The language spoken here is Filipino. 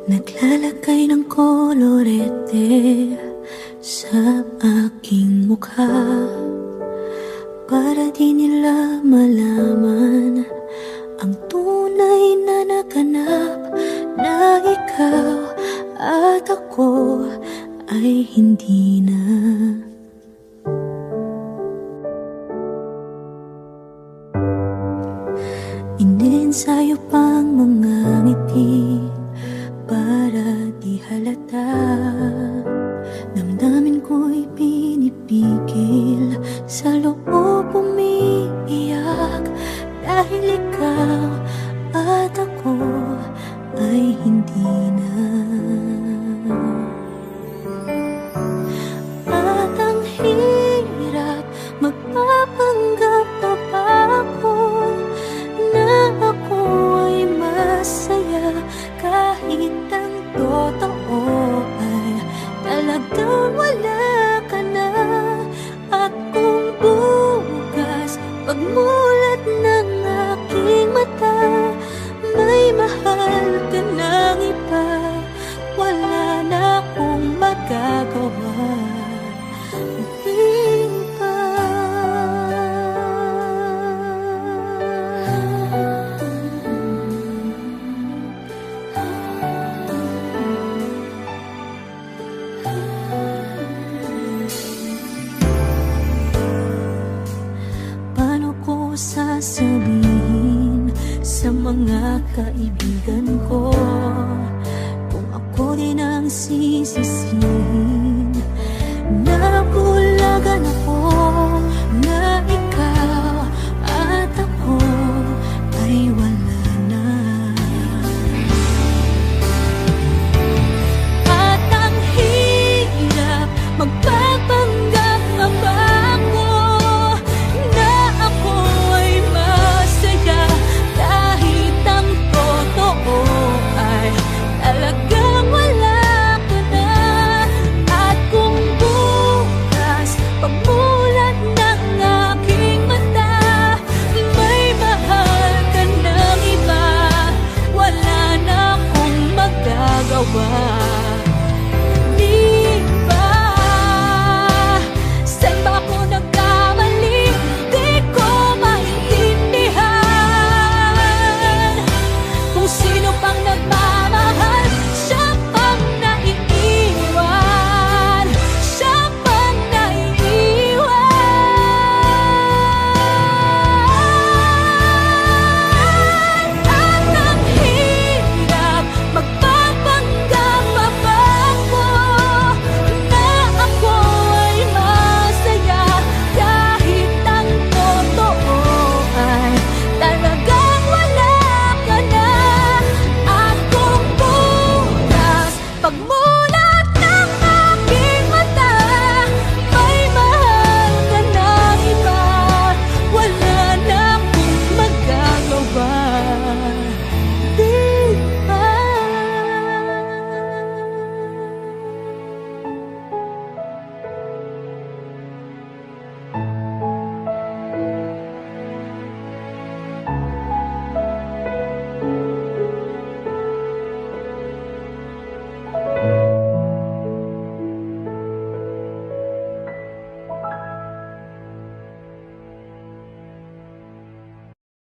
Naglalagay ng kolorete sa aking mukha para di nila malaman ang tunay na naganap, na ikaw at ako ay hindi na. Iniensayo pang mga ngiti para di halata. Damdamin ko'y pinipigil, sa loob umiiyak, dahil ikaw at ako ay hindi na. At ang hirap, magpapanggap pa ba ako na ako ay masaya, kahit ang totoo ay talagang wala ka na. At kung bukas pagmulat ng aking mata, may mahal ka ng iba, wala na akong magagawa. Paano ko sasabihin sa mga kaibigan ko kung ako din ang sisisihin? Nabulagan ako na ikaw at ako ay wala na. At ang hirap, magpapanggap pa ba ako na ako ay masaya, kahit ang totoo ay talagang wala ka na. At kung bukas pagmulat ng aking mata, may mahal ka ng iba, wala na akong magagawa. Di ba? Saan ba ako nagkamali? Di ko maintindihan kung sino pang nagmahal